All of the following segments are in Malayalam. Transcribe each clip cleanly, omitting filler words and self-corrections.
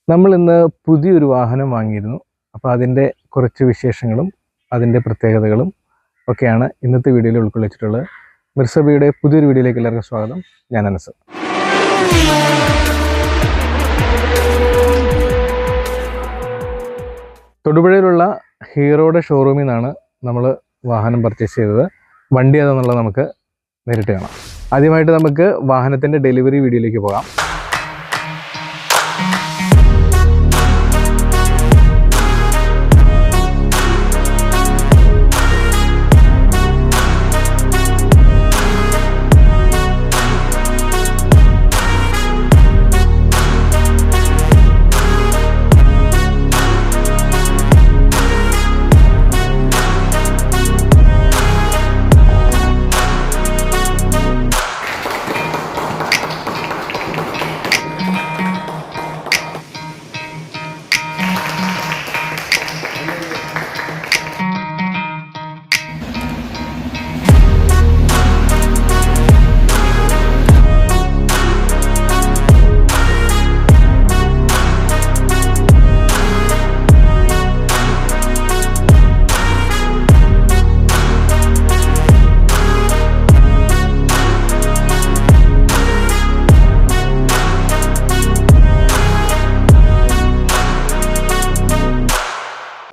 നമ്മൾ ഇന്ന് പുതിയൊരു വാഹനം വാങ്ങിയിരുന്നു. അപ്പോൾ അതിൻ്റെ കുറച്ച് വിശേഷങ്ങളും അതിൻ്റെ പ്രത്യേകതകളും ഒക്കെയാണ് ഇന്നത്തെ വീഡിയോയിൽ ഉൾക്കൊള്ളിച്ചിട്ടുള്ളത്. മിർസബിയുടെ പുതിയൊരു വീഡിയോയിലേക്ക് എല്ലാവർക്കും സ്വാഗതം. ഞാൻ അനസ്. തൊടുപുഴയിലുള്ള ഹീറോയുടെ ഷോറൂമിൽ നിന്നാണ് നമ്മൾ വാഹനം പർച്ചേസ് ചെയ്തത്. വണ്ടി അതെന്നുള്ളത് നമുക്ക് നേരിട്ട് കാണാം. ആദ്യമായിട്ട് നമുക്ക് വാഹനത്തിൻ്റെ ഡെലിവറി വീഡിയോയിലേക്ക് പോകാം.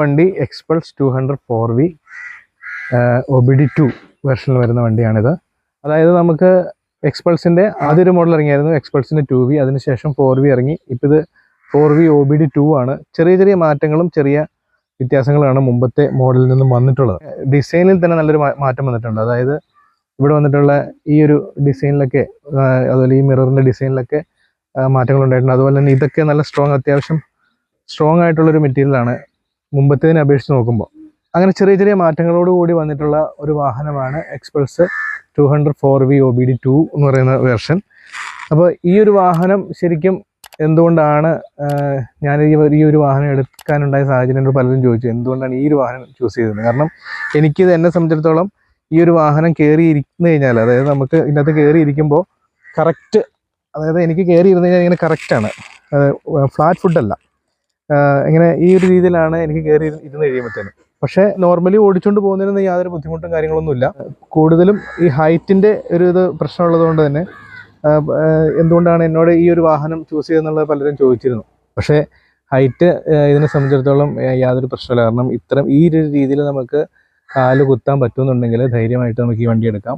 വണ്ടി എക്സ്പൾസ് 200 4V OBD2 വെർഷനിൽ വരുന്ന വണ്ടിയാണിത്. അതായത് നമുക്ക് എക്സ്പൾസിൻ്റെ ആദ്യൊരു മോഡൽ ഇറങ്ങിയായിരുന്നു, എക്സ്പൾസിൻ്റെ 2V, അതിനുശേഷം 4V ഇറങ്ങി. ഇപ്പോൾ ഇത് 4V OBD2 ആണ്. ചെറിയ ചെറിയ മാറ്റങ്ങളും ചെറിയ വ്യത്യാസങ്ങളാണ് മുമ്പത്തെ മോഡലിൽ നിന്നും വന്നിട്ടുള്ളത്. ഡിസൈനിൽ തന്നെ നല്ലൊരു മാറ്റം വന്നിട്ടുണ്ട്. അതായത് ഇവിടെ വന്നിട്ടുള്ള ഈ ഒരു ഡിസൈനിലൊക്കെ, അതുപോലെ ഈ മിററിൻ്റെ ഡിസൈനിലൊക്കെ മാറ്റങ്ങളുണ്ടായിട്ടുണ്ട്. അതുപോലെ തന്നെ ഇതൊക്കെ നല്ല അത്യാവശ്യം സ്ട്രോങ് ആയിട്ടുള്ളൊരു മെറ്റീരിയലാണ് മുമ്പത്തേതിനെ അപേക്ഷിച്ച് നോക്കുമ്പോൾ. അങ്ങനെ ചെറിയ ചെറിയ മാറ്റങ്ങളോട് കൂടി വന്നിട്ടുള്ള ഒരു വാഹനമാണ് എക്സ്പൾസ് 200 4V OBD2 എന്ന് പറയുന്ന വേർഷൻ. അപ്പോൾ ഈ ഒരു വാഹനം ശരിക്കും എന്തുകൊണ്ടാണ് ഞാൻ ഈ ഒരു വാഹനം എടുക്കാനുണ്ടായ സാഹചര്യം പലരും ചോദിച്ചു, എന്തുകൊണ്ടാണ് ഈ ഒരു വാഹനം ചൂസ് ചെയ്തത്. കാരണം എനിക്കിത് എന്നെ സംബന്ധിച്ചിടത്തോളം ഈ ഒരു വാഹനം കയറി ഇരുന്ന് കഴിഞ്ഞാൽ, അതായത് നമുക്ക് ഇതിനകത്ത് കയറി ഇരിക്കുമ്പോൾ കറക്റ്റ്, അതായത് എനിക്ക് കയറി ഇരുന്ന് കഴിഞ്ഞാൽ ഇങ്ങനെ കറക്റ്റാണ്, ഫ്ലാറ്റ് ഫുഡല്ല, ഇങ്ങനെ ഈ ഒരു രീതിയിലാണ് എനിക്ക് കയറി ഇരുന്ന് കഴിയുമ്പോഴത്തേനും. പക്ഷേ നോർമലി ഓടിച്ചുകൊണ്ട് പോകുന്നതിനൊന്നും യാതൊരു ബുദ്ധിമുട്ടും കാര്യങ്ങളൊന്നുമില്ല. കൂടുതലും ഈ ഹൈറ്റിൻ്റെ ഇത് പ്രശ്നമുള്ളത് കൊണ്ട് തന്നെ എന്തുകൊണ്ടാണ് എന്നോട് ഈ ഒരു വാഹനം ചൂസ് ചെയ്തെന്നുള്ളത് പലരും ചോദിച്ചിരുന്നു. പക്ഷേ ഹൈറ്റ് ഇതിനെ സംബന്ധിച്ചിടത്തോളം യാതൊരു പ്രശ്നമില്ല. കാരണം ഈ ഒരു രീതിയിൽ നമുക്ക് കാല് കുത്താൻ പറ്റുമെന്നുണ്ടെങ്കിൽ ധൈര്യമായിട്ട് നമുക്ക് ഈ വണ്ടി എടുക്കാം.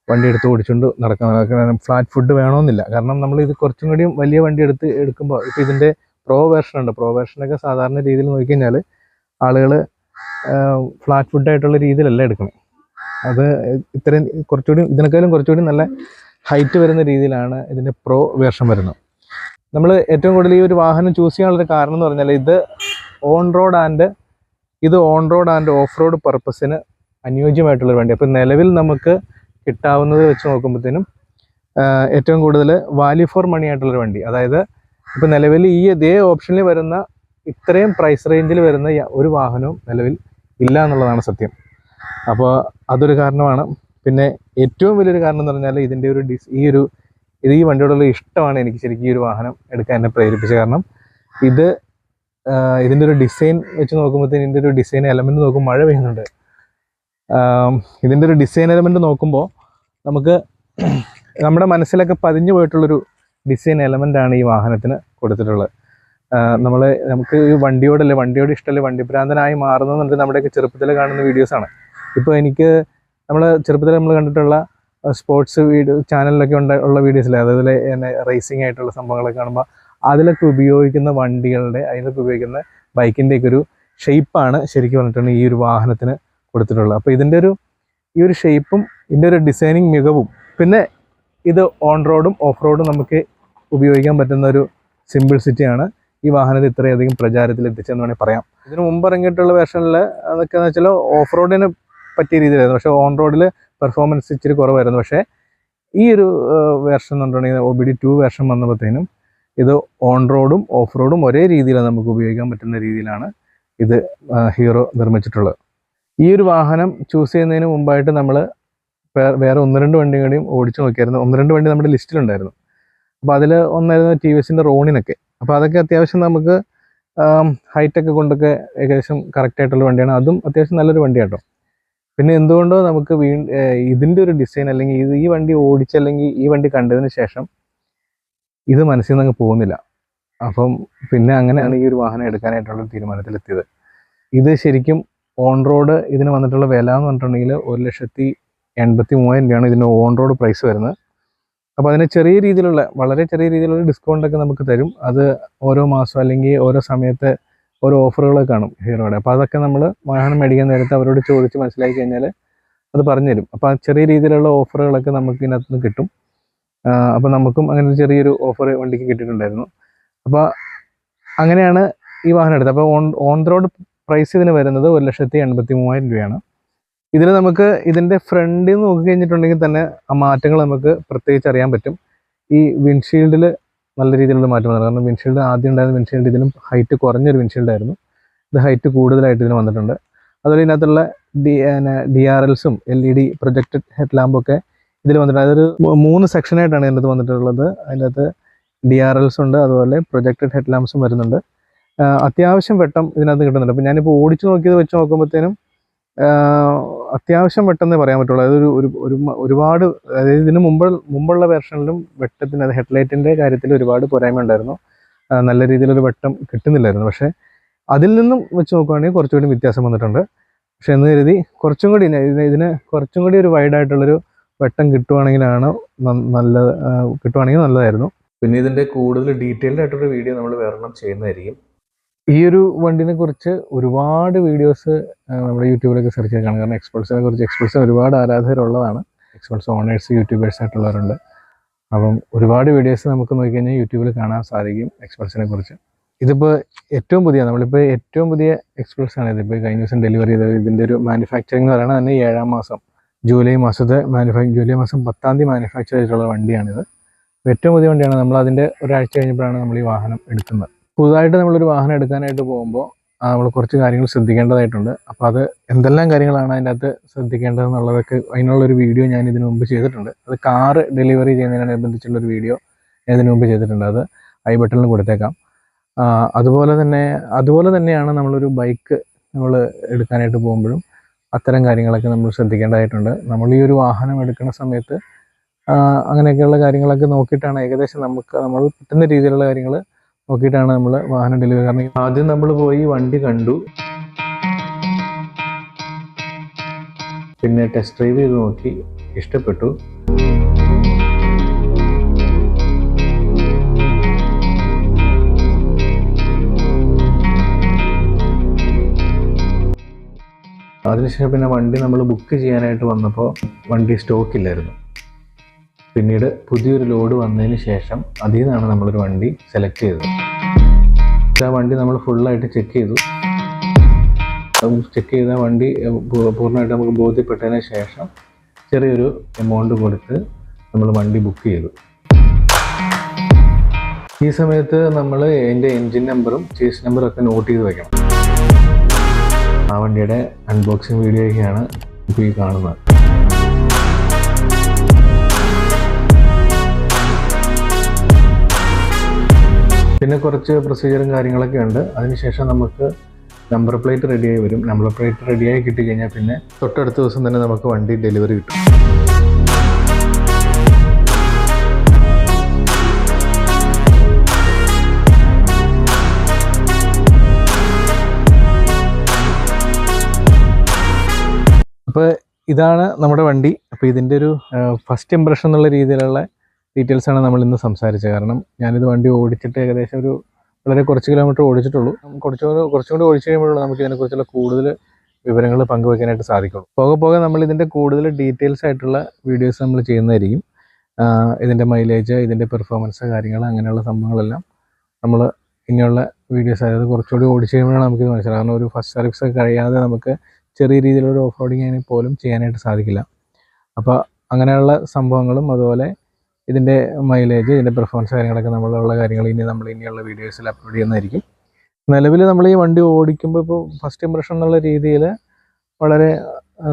വണ്ടി എടുത്ത് ഓടിച്ചുകൊണ്ട് നടക്കാം. ഫ്ലാറ്റ് ഫുഡ് വേണമെന്നില്ല. കാരണം നമ്മളിത് കുറച്ചും കൂടിയും വലിയ വണ്ടി എടുക്കുമ്പോൾ, ഇപ്പോൾ ഇതിൻ്റെ പ്രോ വേർഷൻ ഉണ്ട്. പ്രോ വേർഷനൊക്കെ സാധാരണ രീതിയിൽ നോക്കിക്കഴിഞ്ഞാൽ ആളുകൾ ഫ്ലാറ്റ് ഫുഡായിട്ടുള്ള രീതിയിലല്ല എടുക്കണം. അത് ഇത്രയും ഇതിനേക്കാളും കുറച്ചുകൂടി നല്ല ഹൈറ്റ് വരുന്ന രീതിയിലാണ് ഇതിൻ്റെ പ്രോ വേർഷൻ വരുന്നത്. നമ്മൾ ഏറ്റവും കൂടുതൽ ഈ ഒരു വാഹനം ചൂസ് ചെയ്യാനുള്ളൊരു കാരണം എന്ന് പറഞ്ഞാൽ ഇത് on road and off road പർപ്പസിന് അനുയോജ്യമായിട്ടുള്ളൊരു വണ്ടി. അപ്പോൾ നിലവിൽ നമുക്ക് കിട്ടാവുന്നത് വെച്ച് നോക്കുമ്പോഴത്തേനും ഏറ്റവും കൂടുതൽ വാല്യൂ ഫോർ മണി ആയിട്ടുള്ളൊരു വണ്ടി. അതായത് ഇപ്പോൾ നിലവിൽ ഇതേ ഓപ്ഷനിൽ വരുന്ന ഇത്രയും പ്രൈസ് റേഞ്ചിൽ വരുന്ന ഒരു വാഹനവും നിലവിൽ ഇല്ല എന്നുള്ളതാണ് സത്യം. അപ്പോൾ അതൊരു കാരണമാണ്. പിന്നെ ഏറ്റവും വലിയൊരു കാരണം എന്ന് പറഞ്ഞാൽ ഇതിൻ്റെ ഈ വണ്ടിയോടുള്ള ഇഷ്ടമാണ് എനിക്ക് ശരിക്കും ഈ ഒരു വാഹനം എടുക്കാൻ എന്നെ പ്രേരിപ്പിച്ചത്. കാരണം ഇതിൻ്റെ ഒരു ഡിസൈൻ വെച്ച് നോക്കുമ്പോഴത്തേന്, ഇതിൻ്റെ ഒരു ഡിസൈൻ എലമെൻറ്റ് നോക്കുമ്പോൾ, മഴ പെയ്യുന്നുണ്ട്, ഇതിൻ്റെ ഒരു ഡിസൈൻ എലമെൻറ്റ് നോക്കുമ്പോൾ നമുക്ക് നമ്മുടെ മനസ്സിലൊക്കെ പതിഞ്ഞു പോയിട്ടുള്ളൊരു ഡിസൈൻ എലമെൻ്റാണ് ഈ വാഹനത്തിന് കൊടുത്തിട്ടുള്ളത്. നമുക്ക് ഈ വണ്ടിയോട് ഇഷ്ടമല്ലേ, വണ്ടി ഭ്രാന്തനായി മാറുന്നുണ്ട് നമ്മുടെയൊക്കെ ചെറുപ്പത്തിൽ കാണുന്ന വീഡിയോസാണ്. ഇപ്പോൾ എനിക്ക് ചെറുപ്പത്തിൽ നമ്മൾ കണ്ടിട്ടുള്ള സ്പോർട്സ് ചാനലിലൊക്കെ ഉള്ള വീഡിയോസിലെ, അതേപോലെ തന്നെ റേസിംഗ് ആയിട്ടുള്ള സംഭവങ്ങളൊക്കെ കാണുമ്പോൾ അതിലൊക്കെ ഉപയോഗിക്കുന്ന അതിലൊക്കെ ഉപയോഗിക്കുന്ന ബൈക്കിൻ്റെയൊക്കെ ഒരു ഷേപ്പാണ് ശരിക്കും പറഞ്ഞിട്ടുണ്ടെങ്കിൽ ഈ ഒരു വാഹനത്തിന് കൊടുത്തിട്ടുള്ളത്. അപ്പോൾ ഈ ഒരു ഷേപ്പും ഇതിൻ്റെ ഒരു ഡിസൈനിങ് മികവും, പിന്നെ ഇത് ഓൺ റോഡും ഓഫ് റോഡും നമുക്ക് ഉപയോഗിക്കാൻ പറ്റുന്ന ഒരു സിംപിൾസിറ്റിയാണ് ഈ വാഹനത്തെ ഇത്രയധികം പ്രചാരത്തിൽ എത്തിച്ചെന്ന് വേണമെങ്കിൽ പറയാം. ഇതിന് മുമ്പ് ഇറങ്ങിയിട്ടുള്ള വേർഷനിൽ അതൊക്കെ എന്ന് വെച്ചാൽ ഓഫ് റോഡിന് പറ്റിയ രീതിയിലായിരുന്നു. പക്ഷേ ഓൺ റോഡിൽ പെർഫോമൻസ് ഇച്ചിരി കുറവായിരുന്നു. പക്ഷേ ഈ ഒരു വേർഷൻ എന്നുണ്ടെങ്കിൽ OBD2 വേർഷൻ വന്നപ്പോഴത്തേനും ഇത് ഓൺ റോഡും ഓഫ് റോഡും ഒരേ രീതിയിൽ നമുക്ക് ഉപയോഗിക്കാൻ പറ്റുന്ന രീതിയിലാണ് ഇത് ഹീറോ നിർമ്മിച്ചിട്ടുള്ളത്. ഈ ഒരു വാഹനം ചൂസ് ചെയ്യുന്നതിന് മുമ്പായിട്ട് നമ്മൾ വേറെ 1-2 വണ്ടികളെയും ഓടിച്ചു നോക്കിയായിരുന്നു. 1-2 വണ്ടി നമ്മുടെ ലിസ്റ്റിലുണ്ടായിരുന്നു. അപ്പോൾ അതിൽ ഒന്നായിരുന്നു TVSൻ്റെ റോണിനൊക്കെ. അപ്പോൾ അതൊക്കെ അത്യാവശ്യം നമുക്ക് ഹൈറ്റൊക്കെ കൊണ്ടൊക്കെ ഏകദേശം കറക്റ്റായിട്ടുള്ള വണ്ടിയാണ്. അതും അത്യാവശ്യം നല്ലൊരു വണ്ടിയാട്ടോ. പിന്നെ എന്തുകൊണ്ടോ നമുക്ക് ഇതിൻ്റെ ഒരു ഡിസൈൻ അല്ലെങ്കിൽ ഈ വണ്ടി ഓടിച്ചല്ലെങ്കിൽ ഈ വണ്ടി കണ്ടതിന് ശേഷം ഇത് മനസ്സിൽ നിന്ന് അങ്ങ് പോകുന്നില്ല. അപ്പം പിന്നെ അങ്ങനെയാണ് ഈ ഒരു വാഹനം എടുക്കാനായിട്ടുള്ള തീരുമാനത്തിലെത്തിയത്. ഇത് ശരിക്കും ഓൺ റോഡ് ഇതിന് വന്നിട്ടുള്ള വില എന്ന് പറഞ്ഞിട്ടുണ്ടെങ്കിൽ 1,83,000 രൂപയാണ് ഇതിൻ്റെ ഓൺ റോഡ് പ്രൈസ് വരുന്നത്. അപ്പോൾ അതിന് വളരെ ചെറിയ രീതിയിലുള്ള ഡിസ്കൗണ്ടൊക്കെ നമുക്ക് തരും. അത് ഓരോ മാസം അല്ലെങ്കിൽ ഓരോ സമയത്ത് ഓരോ ഓഫറുകളൊക്കെ കാണും ഹീറോയുടെ. അപ്പോൾ അതൊക്കെ നമ്മൾ വാഹനം മേടിക്കാൻ നേരത്തെ അവരോട് ചോദിച്ച് മനസ്സിലാക്കി കഴിഞ്ഞാൽ അത് പറഞ്ഞുതരും. അപ്പോൾ ആ ചെറിയ രീതിയിലുള്ള ഓഫറുകളൊക്കെ നമുക്ക് ഇതിനകത്ത് നിന്ന് കിട്ടും. അപ്പോൾ നമുക്കും അങ്ങനെ ഒരു ചെറിയൊരു ഓഫർ വണ്ടിക്ക് കിട്ടിയിട്ടുണ്ടായിരുന്നു. അപ്പോൾ അങ്ങനെയാണ് ഈ വാഹനം എടുത്തത്. അപ്പോൾ ഓൺ റോഡ് പ്രൈസ് ഇതിന് വരുന്നത് 1,83,000 രൂപയാണ്. ഇതിൽ നമുക്ക് ഇതിൻ്റെ ഫ്രണ്ടിൽ നിന്ന് നോക്കി കഴിഞ്ഞിട്ടുണ്ടെങ്കിൽ തന്നെ ആ മാറ്റങ്ങൾ നമുക്ക് പ്രത്യേകിച്ച് അറിയാൻ പറ്റും. ഈ വിൻഷീൽഡിൽ നല്ല രീതിയിലുള്ള മാറ്റം വന്നു. കാരണം വിൻഷീൽഡ് ആദ്യം ഉണ്ടായിരുന്ന വിൻഷീൽഡ് ഇതിലും ഹൈറ്റ് കുറഞ്ഞൊരു വിൻഷീൽഡായിരുന്നു. ഇത് ഹൈറ്റ് കൂടുതലായിട്ട് ഇതിന് വന്നിട്ടുണ്ട്. അതുപോലെ ഇതിനകത്തുള്ള DRLസും LED പ്രൊജക്റ്റഡ് ഹെഡ് ലാമ്പൊക്കെ ഇതിൽ വന്നിട്ടുണ്ട്. അതൊരു 3 സെക്ഷനായിട്ടാണ് ഇതിനകത്ത് വന്നിട്ടുള്ളത്. അതിനകത്ത് DRLs ഉണ്ട്, അതുപോലെ പ്രൊജക്റ്റഡ് ഹെഡ് ലാമ്പ്സും വരുന്നുണ്ട്. അത്യാവശ്യം വെട്ടം ഇതിനകത്ത് കിട്ടുന്നുണ്ട്. അപ്പോൾ ഞാനിപ്പോൾ ഓടിച്ചു നോക്കിയത് വെച്ച് നോക്കുമ്പോഴത്തേനും അത്യാവശ്യം വെട്ടമെന്നേ പറയാൻ പറ്റുള്ളൂ. അതൊരു ഒരുപാട്, അതായത് ഇതിന് മുമ്പുള്ള വെർഷനിലും വെട്ടത്തിന്, അത് ഹെഡ്ലൈറ്റിൻ്റെ കാര്യത്തിൽ ഒരുപാട് പോരായ്മ ഉണ്ടായിരുന്നു. നല്ല രീതിയിലൊരു വെട്ടം കിട്ടുന്നില്ലായിരുന്നു. പക്ഷേ അതിൽ നിന്നും വെച്ച് നോക്കുകയാണെങ്കിൽ കുറച്ചുകൂടി വ്യത്യാസം വന്നിട്ടുണ്ട്. പക്ഷെ എന്ന് കരുതി കുറച്ചും കൂടി ഒരു വൈഡായിട്ടുള്ളൊരു വെട്ടം കിട്ടുവാണെങ്കിൽ നല്ലതായിരുന്നു. പിന്നെ ഇതിൻ്റെ കൂടുതൽ ഡീറ്റെയിൽഡ് ആയിട്ടൊരു വീഡിയോ നമ്മൾ വേറെണ്ണം ചെയ്യുന്നതായിരിക്കും. ഈ ഒരു വണ്ടിനെ കുറിച്ച് ഒരുപാട് വീഡിയോസ് നമ്മുടെ യൂട്യൂബിലൊക്കെ സെർച്ച് ചെയ്ത് കാണാം. കാരണം എക്സ്പൾസിന് ഒരുപാട് ആരാധകരുള്ളതാണ്. എക്സ്പൾസ് ഓണേഴ്സ് യൂട്യൂബേഴ്സ് ആയിട്ടുള്ളവരുണ്ട്. അപ്പം ഒരുപാട് വീഡിയോസ് നമുക്ക് നോക്കിക്കഴിഞ്ഞാൽ യൂട്യൂബിൽ കാണാൻ സാധിക്കും എക്സ്പൾസിനെ കുറിച്ച്. ഇതിപ്പോൾ നമ്മളിപ്പോൾ ഏറ്റവും പുതിയ എക്സ്പൾസാണ് ഇതിപ്പോൾ കഴിഞ്ഞ ദിവസം ഡെലിവറി ചെയ്തത്. ഇതിൻ്റെ ഒരു മാനുഫാക്ചറിങ് എന്ന് പറയുന്നത് തന്നെ 7-ാം മാസം ജൂലൈ മാസം 10-ാം തീയതി മാനുഫാക്ചർ ചെയ്തിട്ടുള്ള വണ്ടിയാണിത്. ഏറ്റവും പുതിയ വണ്ടിയാണ്. നമ്മൾ അതിൻ്റെ ഒരാഴ്ച കഴിഞ്ഞപ്പോഴാണ് നമ്മൾ ഈ വാഹനം എടുക്കുന്നത്. പുതുതായിട്ട് നമ്മളൊരു വാഹനം എടുക്കാനായിട്ട് പോകുമ്പോൾ നമ്മൾ കുറച്ച് കാര്യങ്ങൾ ശ്രദ്ധിക്കേണ്ടതായിട്ടുണ്ട്. അപ്പോൾ അത് എന്തെല്ലാം കാര്യങ്ങളാണ് അതിൻ്റെ അകത്ത് ശ്രദ്ധിക്കേണ്ടതെന്നുള്ളതൊക്കെ അതിനുള്ളൊരു വീഡിയോ ഞാൻ ഇതിനു മുമ്പ് ചെയ്തിട്ടുണ്ട്. അത് കാറ് ഡെലിവറി ചെയ്യുന്നതിനനുബന്ധിച്ചുള്ളൊരു വീഡിയോ ഞാൻ ഇതിനു മുമ്പ് ചെയ്തിട്ടുണ്ട്. അത് ഐ ബട്ടണിൽ കൊടുത്തേക്കാം. അതുപോലെ തന്നെയാണ് നമ്മളൊരു ബൈക്ക് നമ്മൾ എടുക്കാനായിട്ട് പോകുമ്പോഴും അത്തരം കാര്യങ്ങളൊക്കെ നമ്മൾ ശ്രദ്ധിക്കേണ്ടതായിട്ടുണ്ട്. നമ്മൾ ഈ ഒരു വാഹനം എടുക്കുന്ന സമയത്ത് അങ്ങനെയൊക്കെയുള്ള കാര്യങ്ങളൊക്കെ നോക്കിയിട്ടാണ് ഏകദേശം നമ്മൾ പറ്റുന്ന രീതിയിലുള്ള കാര്യങ്ങൾ നോക്കിയിട്ടാണ് നമ്മൾ വാഹനം ഡെലിവറി. കാരണം ആദ്യം നമ്മൾ പോയി വണ്ടി കണ്ടു, പിന്നെ ടെസ്റ്റ് ഡ്രൈവ് ചെയ്ത് നോക്കി, ഇഷ്ടപ്പെട്ടു. അതിനുശേഷം പിന്നെ വണ്ടി നമ്മൾ ബുക്ക് ചെയ്യാനായിട്ട് വന്നപ്പോൾ വണ്ടി സ്റ്റോക്കില്ലായിരുന്നു. പിന്നീട് പുതിയൊരു ലോഡ് വന്നതിന് ശേഷം അതിൽ നിന്നാണ് നമ്മളൊരു വണ്ടി സെലക്ട് ചെയ്തത്. ആ വണ്ടി നമ്മൾ ഫുള്ളായിട്ട് ചെക്ക് ചെയ്തു. ചെക്ക് ചെയ്ത വണ്ടി പൂർണ്ണമായിട്ട് നമുക്ക് ബോധ്യപ്പെട്ടതിന് ശേഷം ചെറിയൊരു എമൗണ്ട് കൊടുത്ത് നമ്മൾ വണ്ടി ബുക്ക് ചെയ്തു. ഈ സമയത്ത് നമ്മൾ അതിൻ്റെ എൻജിൻ നമ്പറും ചേസ് നമ്പറും ഒക്കെ നോട്ട് ചെയ്ത് വയ്ക്കണം. ആ വണ്ടിയുടെ അൺബോക്സിങ് വീഡിയോയൊക്കെയാണ് ഇപ്പോൾ ഈ കാണുന്നത്. പിന്നെ കുറച്ച് പ്രൊസീജിയറും കാര്യങ്ങളൊക്കെ ഉണ്ട്. അതിനുശേഷം നമുക്ക് നമ്പർ പ്ലേറ്റ് റെഡിയായി വരും. നമ്പർ പ്ലേറ്റ് റെഡിയായി കിട്ടിക്കഴിഞ്ഞാൽ പിന്നെ തൊട്ടടുത്ത ദിവസം തന്നെ നമുക്ക് വണ്ടി ഡെലിവറി കിട്ടും. അപ്പോൾ ഇതാണ് നമ്മുടെ വണ്ടി. അപ്പോൾ ഇതിൻ്റെ ഒരു ഫസ്റ്റ് ഇംപ്രഷൻ എന്നുള്ള രീതിയിലുള്ള ഡീറ്റെയിൽസാണ് നമ്മൾ ഇന്ന് സംസാരിച്ചത്. കാരണം ഞാനിത് വണ്ടി ഓടിച്ചിട്ട് ഏകദേശം വളരെ കുറച്ച് കിലോമീറ്റർ ഓടിച്ചിട്ടുള്ളൂ. കുറച്ചും കൂടി ഓടിച്ചു കഴിയുമ്പോഴുള്ള നമുക്ക് ഇതിനെക്കുറിച്ചുള്ള കൂടുതൽ വിവരങ്ങൾ പങ്കുവയ്ക്കാനായിട്ട് സാധിക്കുള്ളൂ. പോകെ നമ്മൾ ഇതിൻ്റെ കൂടുതൽ ഡീറ്റെയിൽസ് ആയിട്ടുള്ള വീഡിയോസ് നമ്മൾ ചെയ്യുന്നതായിരിക്കും. ഇതിൻ്റെ മൈലേജ്, ഇതിൻ്റെ പെർഫോമൻസ് കാര്യങ്ങൾ, അങ്ങനെയുള്ള സംഭവങ്ങളെല്ലാം നമ്മൾ ഇനിയുള്ള വീഡിയോസ്, അതായത് കുറച്ചുകൂടി ഓടിച്ചു കഴിയുമ്പോഴാണ് നമുക്കിത് മനസ്സിലാകും. കാരണം ഒരു ഫസ്റ്റ് സർവീസ് ഒക്കെ കഴിയാതെ നമുക്ക് ചെറിയ രീതിയിലൊരു ഓഫ് റോഡിങ് പോലും ചെയ്യാനായിട്ട് സാധിക്കില്ല. അപ്പോൾ അങ്ങനെയുള്ള സംഭവങ്ങളും അതുപോലെ ഇതിൻ്റെ മൈലേജ്, ഇതിൻ്റെ പെർഫോമൻസ് കാര്യങ്ങളൊക്കെ നമ്മളുള്ള കാര്യങ്ങൾ ഇനിയുള്ള വീഡിയോസിൽ അപ്ലോഡ് ചെയ്യുന്നതായിരിക്കും. നിലവിൽ നമ്മൾ ഈ വണ്ടി ഓടിക്കുമ്പോൾ ഇപ്പോൾ ഫസ്റ്റ് ഇംപ്രഷൻ എന്നുള്ള രീതിയിൽ വളരെ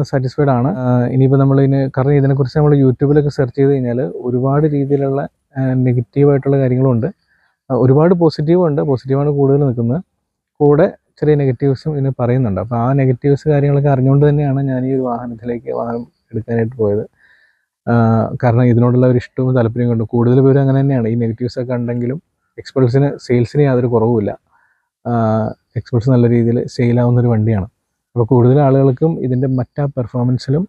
സാറ്റിസ്ഫൈഡ് ആണ്. ഇനിയിപ്പോൾ കാരണം ഇതിനെക്കുറിച്ച് നമ്മൾ യൂട്യൂബിലൊക്കെ സെർച്ച് ചെയ്ത് കഴിഞ്ഞാൽ ഒരുപാട് രീതിയിലുള്ള നെഗറ്റീവായിട്ടുള്ള കാര്യങ്ങളുണ്ട്. ഒരുപാട് പോസിറ്റീവുണ്ട്, പോസിറ്റീവാണ് കൂടുതൽ നിൽക്കുന്നത്, കൂടെ ചെറിയ നെഗറ്റീവ്സും ഇതിന് പറയുന്നുണ്ട്. അപ്പോൾ ആ നെഗറ്റീവ്സ് കാര്യങ്ങളൊക്കെ അറിഞ്ഞുകൊണ്ട് തന്നെയാണ് ഞാൻ ഈ ഒരു വാഹനം എടുക്കാനായിട്ട് പോയത്. കാരണം ഇതിനോടുള്ള ഒരു ഇഷ്ടവും താല്പര്യം കൊണ്ടും കൂടുതൽ പേരും അങ്ങനെ തന്നെയാണ്. ഈ നെഗറ്റീവ്സൊക്കെ ഉണ്ടെങ്കിലും എക്സ്പൾസിന് സെയിൽസിന് യാതൊരു കുറവുമില്ല. എക്സ്പൾസ് നല്ല രീതിയിൽ സെയിലാവുന്നൊരു വണ്ടിയാണ്. അപ്പോൾ കൂടുതൽ ആളുകൾക്കും ഇതിൻ്റെ മറ്റാ പെർഫോമൻസിലും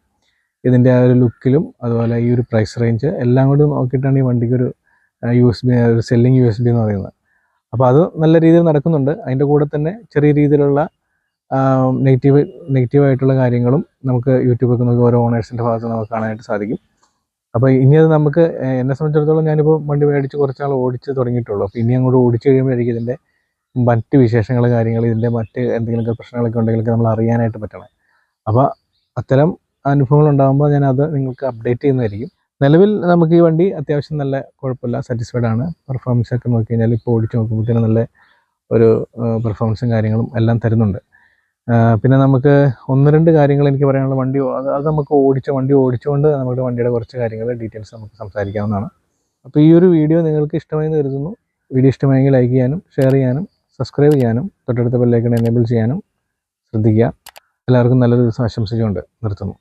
ഇതിൻ്റെ ആ ഒരു ലുക്കിലും അതുപോലെ ഈ ഒരു പ്രൈസ് റേഞ്ച് എല്ലാം കൂടി നോക്കിയിട്ടാണ് ഈ വണ്ടിക്കൊരു ഒരു സെല്ലിങ് USB എന്ന് പറയുന്നത്. അപ്പോൾ അത് നല്ല രീതിയിൽ നടക്കുന്നുണ്ട്. അതിൻ്റെ കൂടെ തന്നെ ചെറിയ രീതിയിലുള്ള നെഗറ്റീവായിട്ടുള്ള കാര്യങ്ങളും നമുക്ക് യൂട്യൂബൊക്കെ നോക്കി ഓരോ ഓണേഴ്സിൻ്റെ ഭാഗത്ത് നമുക്ക് കാണാനായിട്ട് സാധിക്കും. അപ്പോൾ ഇനി അത് നമുക്ക് എന്നെ സംബന്ധിച്ചിടത്തോളം ഞാനിപ്പോൾ വണ്ടി മേടിച്ച് കുറച്ച് നാൾ ഓടിച്ച് തുടങ്ങിയിട്ടുള്ളൂ. അപ്പോൾ ഇനി അങ്ങോട്ട് ഓടിച്ച് കഴിയുമ്പോഴായിരിക്കും ഇതിൻ്റെ മറ്റ് വിശേഷങ്ങൾ കാര്യങ്ങൾ ഇതിൻ്റെ മറ്റ് എന്തെങ്കിലുമൊക്കെ പ്രശ്നങ്ങളൊക്കെ ഉണ്ടെങ്കിലൊക്കെ നമ്മൾ അറിയാനായിട്ട് പറ്റണം. അപ്പോൾ അത്തരം അനുഭവങ്ങൾ ഉണ്ടാകുമ്പോൾ ഞാനത് നിങ്ങൾക്ക് അപ്ഡേറ്റ് ചെയ്യുന്നതായിരിക്കും. നിലവിൽ നമുക്ക് ഈ വണ്ടി അത്യാവശ്യം നല്ല കുഴപ്പമില്ല, സാറ്റിസ്ഫൈഡ് ആണ്. പെർഫോമൻസ് ഒക്കെ നോക്കി കഴിഞ്ഞാൽ ഇപ്പോൾ ഓടിച്ച് നോക്കുമ്പോഴത്തേനും നല്ല ഒരു പെർഫോമൻസും കാര്യങ്ങളും എല്ലാം തരുന്നുണ്ട്. പിന്നെ നമുക്ക് 1-2 കാര്യങ്ങൾ എനിക്ക് പറയാനുള്ള അത് നമുക്ക് വണ്ടി ഓടിച്ചുകൊണ്ട് നമ്മുടെ വണ്ടിയുടെ കുറച്ച് കാര്യങ്ങൾ ഡീറ്റെയിൽസ് നമുക്ക് സംസാരിക്കാവുന്നതാണ്. അപ്പോൾ ഈ ഒരു വീഡിയോ നിങ്ങൾക്ക് ഇഷ്ടമായി എന്ന് കരുതുന്നു. വീഡിയോ ഇഷ്ടമായെങ്കിൽ ലൈക്ക് ചെയ്യാനും ഷെയർ ചെയ്യാനും സബ്സ്ക്രൈബ് ചെയ്യാനും തൊട്ടടുത്ത ബെല്ലൈക്കൺ എനേബിൾ ചെയ്യാനും ശ്രദ്ധിക്കുക. എല്ലാവർക്കും നല്ലൊരു ദിവസം ആശംസിച്ചുകൊണ്ട് നിർത്തുന്നു.